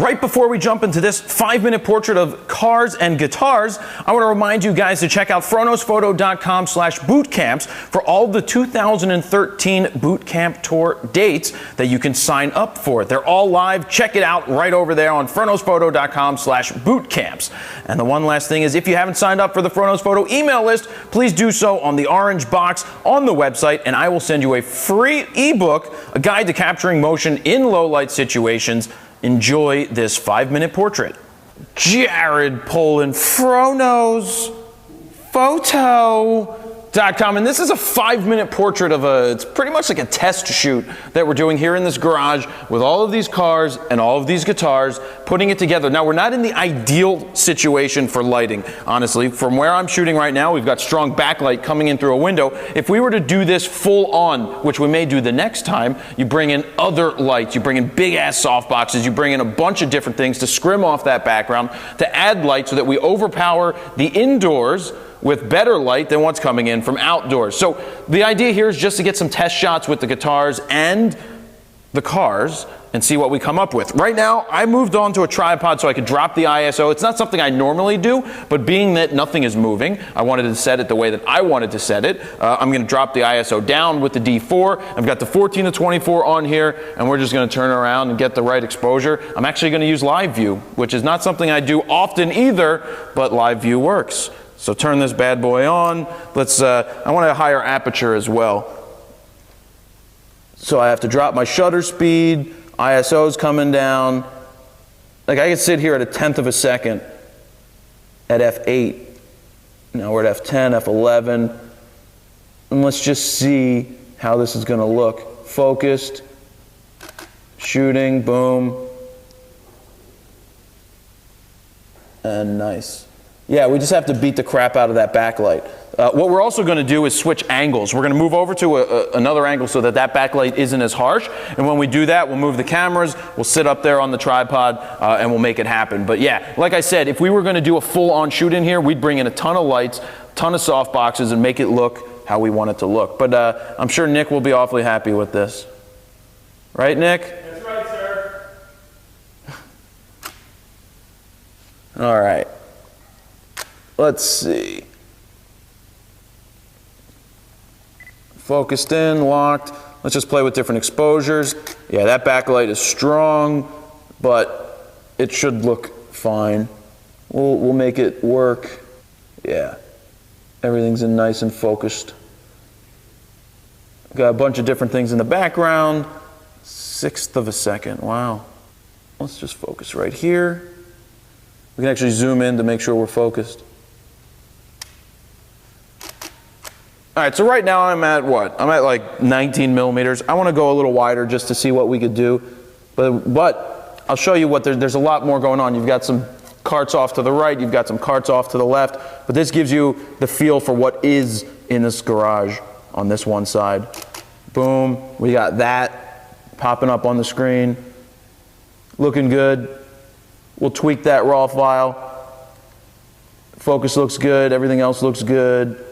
right before we jump into this 5-minute portrait of cars and guitars, I want to remind you guys to check out froknosphoto.com/bootcamps for all the 2013 bootcamp tour dates that you can sign up for. They're all live. Check it out right over there on froknosphoto.com/bootcamps. And the one last thing is, if you haven't signed up for the Froknos Photo email list, please do so on the orange box on the website, and I will send you a free ebook, a guide to capturing motion in low light situations. Enjoy this 5-minute portrait. Jared Polin, Froknos Photo.com, and this is a 5-minute portrait of it's pretty much like a test shoot that we're doing here in this garage with all of these cars and all of these guitars, putting it together. Now, we're not in the ideal situation for lighting, honestly. From where I'm shooting right now, we've got strong backlight coming in through a window. If we were to do this full on, which we may do the next time, you bring in other lights, you bring in big ass softboxes, you bring in a bunch of different things to scrim off that background, to add light so that we overpower the indoors with better light than what's coming in from outdoors. So the idea here is just to get some test shots with the guitars and the cars and see what we come up with. Right now, I moved on to a tripod so I could drop the ISO. It's not something I normally do, but being that nothing is moving, I wanted to set it the way that I wanted to set it. I'm gonna drop the ISO down with the D4. I've got the 14 to 24 on here, and we're just gonna turn around and get the right exposure. I'm actually gonna use live view, which is not something I do often either, but live view works. So turn this bad boy on. Let's, I want a higher aperture as well. So I have to drop my shutter speed, ISO's coming down. Like I could sit here at 1/10 of a second at f8. Now we're at f10, f11. And let's just see how this is gonna look. Focused, shooting, boom. And nice. Yeah, we just have to beat the crap out of that backlight. What we're also going to do is switch angles. We're going to move over to another angle so that that backlight isn't as harsh. And when we do that, we'll move the cameras, we'll sit up there on the tripod, and we'll make it happen. But yeah, like I said, if we were going to do a full-on shoot in here, we'd bring in a ton of lights, ton of soft boxes, and make it look how we want it to look. But I'm sure Nick will be awfully happy with this. Right, Nick? That's right, sir. All right. Let's see. Focused in, locked. Let's just play with different exposures. Yeah, that backlight is strong, but it should look fine. We'll make it work. Yeah, everything's in nice and focused. Got a bunch of different things in the background. 1/6 of a second, wow. Let's just focus right here. We can actually zoom in to make sure we're focused. All right, so right now I'm at what? I'm at like 19 millimeters. I want to go a little wider just to see what we could do. But I'll show you what there's a lot more going on. You've got some carts off to the right, you've got some carts off to the left, but this gives you the feel for what is in this garage on this one side. Boom, we got that popping up on the screen. Looking good. We'll tweak that raw file. Focus looks good, everything else looks good.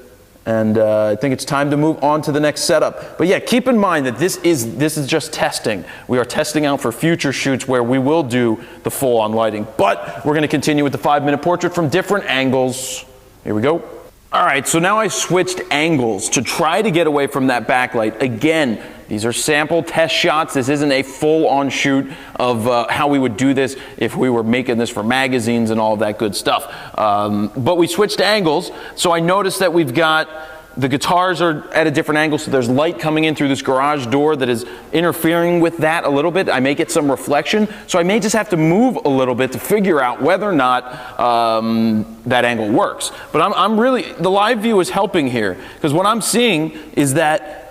And I think it's time to move on to the next setup. But yeah, keep in mind that this is just testing. We are testing out for future shoots where we will do the full-on lighting. But we're going to continue with the 5-minute portrait from different angles. Here we go. All right, so now I switched angles to try to get away from that backlight. Again, these are sample test shots. This isn't a full-on shoot of how we would do this if we were making this for magazines and all of that good stuff. But we switched angles, so I noticed that we've got the guitars are at a different angle, so there's light coming in through this garage door that is interfering with that a little bit. I may get some reflection, so I may just have to move a little bit to figure out whether or not that angle works. But I'm really, the live view is helping here, because what I'm seeing is that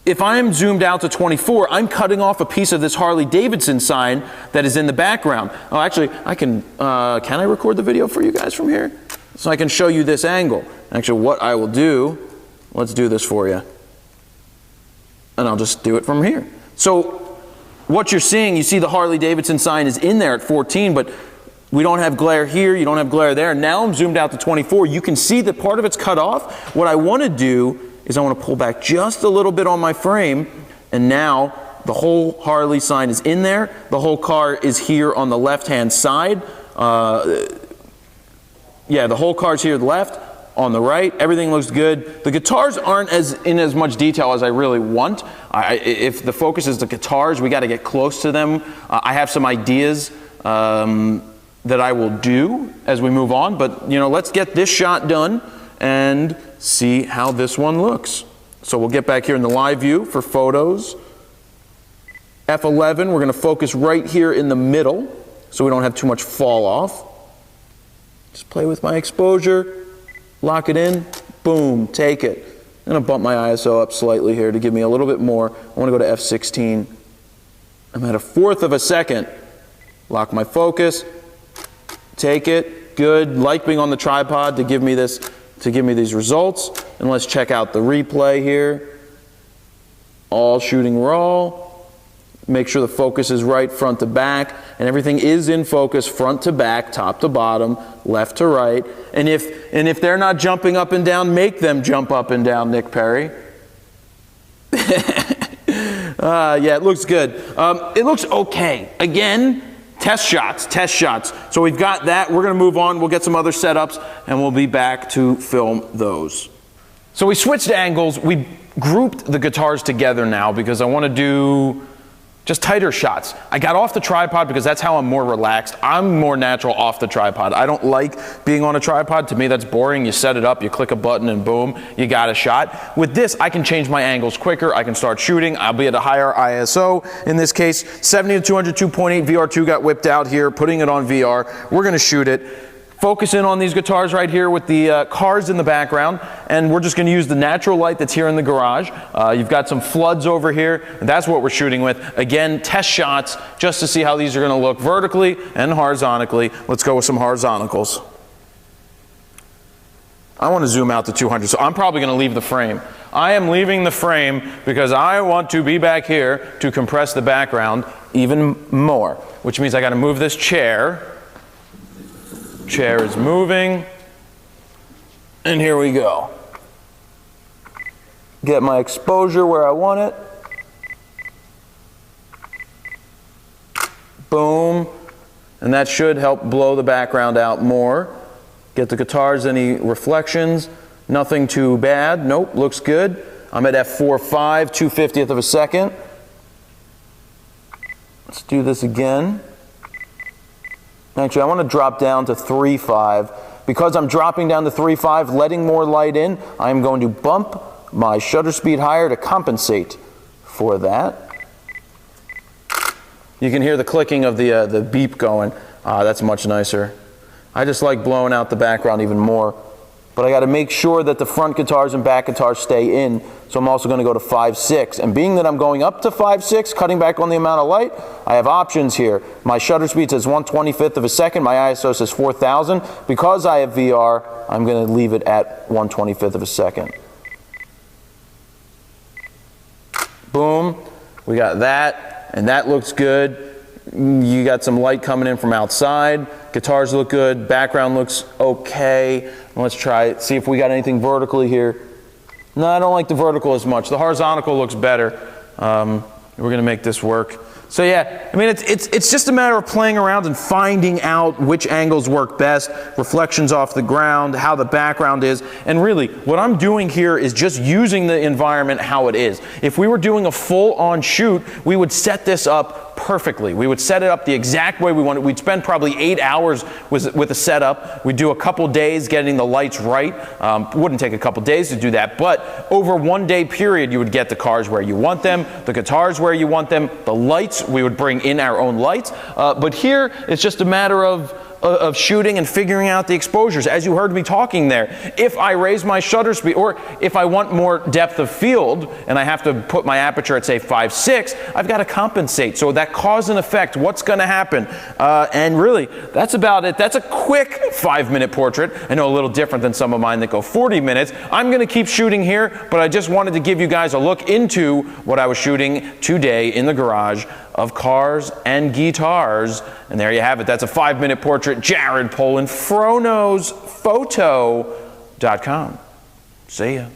if I'm zoomed out to 24, I'm cutting off a piece of this Harley Davidson sign that is in the background. Oh, actually, I can I record the video for you guys from here? So I can show you this angle. Actually, what I will do, let's do this for you. And I'll just do it from here. So what you're seeing, you see the Harley Davidson sign is in there at 14, but we don't have glare here, you don't have glare there. Now I'm zoomed out to 24. You can see that part of it's cut off. What I want to do is I want to pull back just a little bit on my frame, and now The whole Harley sign is in there. The whole car is here on the left-hand side. Yeah, the whole car's here to the left. On the right, everything looks good. The guitars aren't in as much detail as I really want. If the focus is the guitars, we got to get close to them. I have some ideas that I will do as we move on, but let's get this shot done and see how this one looks. So we'll get back here in the live view for photos. F11, we're going to focus right here in the middle so we don't have too much fall off. Just play with my exposure. Lock it in, boom, take it. I'm going to bump my ISO up slightly here to give me a little bit more. I want to go to F16. I'm at 1/4 of a second. Lock my focus, take it, good. Like being on the tripod to give me these results. And let's check out the replay here. All shooting raw. Make sure the focus is right front to back, and everything is in focus front to back, top to bottom, left to right. And if they're not jumping up and down, make them jump up and down, Nick Perry. Yeah, it looks good. It looks okay. Again, test shots. So we've got that. We're going to move on. We'll get some other setups, and we'll be back to film those. So we switched angles. We grouped the guitars together now because I want to do just tighter shots. I got off the tripod because that's how I'm more relaxed. I'm more natural off the tripod. I don't like being on a tripod. To me, that's boring. You set it up, you click a button, and boom, you got a shot. With this, I can change my angles quicker. I can start shooting. I'll be at a higher ISO. In this case, 70 to 200, 2.8 VR2 got whipped out here, putting it on VR. We're going to shoot it. Focus in on these guitars right here with the cars in the background, and we're just going to use the natural light that's here in the garage. You've got some floods over here, and that's what we're shooting with. Again, test shots just to see how these are going to look vertically and horizontally. Let's go with some horizontals. I want to zoom out to 200, so I'm probably going to leave the frame. I am leaving the frame because I want to be back here to compress the background even more, which means I got to move this chair. Chair is moving, and here we go. Get my exposure where I want it. Boom, and that should help blow the background out more. Get the guitars, any reflections, nothing too bad. Nope, looks good. I'm at f4.5, 2/50th of a second. Let's do this again. Actually, I want to drop down to 3.5. Because I'm dropping down to 3.5, letting more light in, I'm going to bump my shutter speed higher to compensate for that. You can hear the clicking of the beep going. That's much nicer. I just like blowing out the background even more. But I got to make sure that the front guitars and back guitars stay in. So I'm also going to go to 5.6. And being that I'm going up to 5.6, cutting back on the amount of light, I have options here. My shutter speed says 1/25th of a second. My ISO says 4,000. Because I have VR, I'm going to leave it at 1/25th of a second. Boom. We got that. And that looks good. You got some light coming in from outside. Guitars look good. Background looks okay. Let's try it. See if we got anything vertically here. No, I don't like the vertical as much. The horizontal looks better. We're going to make this work. So yeah, I mean, it's just a matter of playing around and finding out which angles work best, reflections off the ground, how the background is, and really, what I'm doing here is just using the environment how it is. If we were doing a full-on shoot, we would set this up perfectly. We would set it up the exact way we want it. We'd spend probably 8 hours with a setup. We'd do a couple days getting the lights right. Wouldn't take a couple days to do that, but over 1 day period, you would get the cars where you want them, the guitars where you want them, the lights, we would bring in our own lights. But here, it's just a matter of shooting and figuring out the exposures. As you heard me talking there, if I raise my shutter speed, or if I want more depth of field and I have to put my aperture at say 5.6, I've got to compensate. So that cause and effect, what's going to happen? And really, that's about it. That's a quick 5-minute portrait. I know a little different than some of mine that go 40 minutes. I'm going to keep shooting here, but I just wanted to give you guys a look into what I was shooting today in the garage of cars and guitars. And there you have it. That's a 5-minute portrait. Jared Polin, FroKnowsPhoto.com. See ya.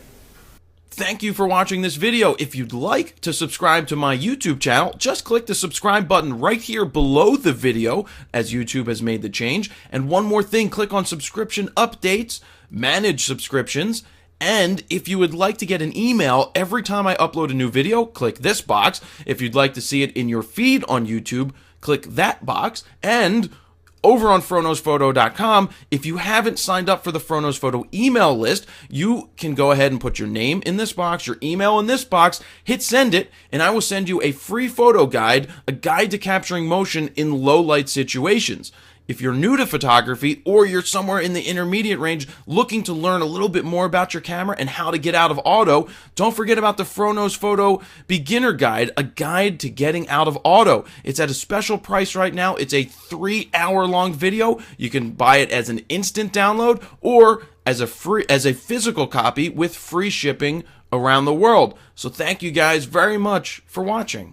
Thank you for watching this video. If you'd like to subscribe to my YouTube channel, just click the subscribe button right here below the video, as YouTube has made the change. And one more thing, click on subscription updates, manage subscriptions, and if you would like to get an email every time I upload a new video, click this box. If you'd like to see it in your feed on YouTube, click that box. And over on FroKnowsPhoto.com, if you haven't signed up for the Fro Knows Photo email list, you can go ahead and put your name in this box, your email in this box, hit send it, and I will send you a free photo guide, a guide to capturing motion in low light situations. If you're new to photography or you're somewhere in the intermediate range looking to learn a little bit more about your camera and how to get out of auto, don't forget about the Fro Knows Photo Beginner Guide, a guide to getting out of auto. It's at a special price right now. It's a 3-hour-long video. You can buy it as an instant download or as a physical copy with free shipping around the world. So thank you guys very much for watching.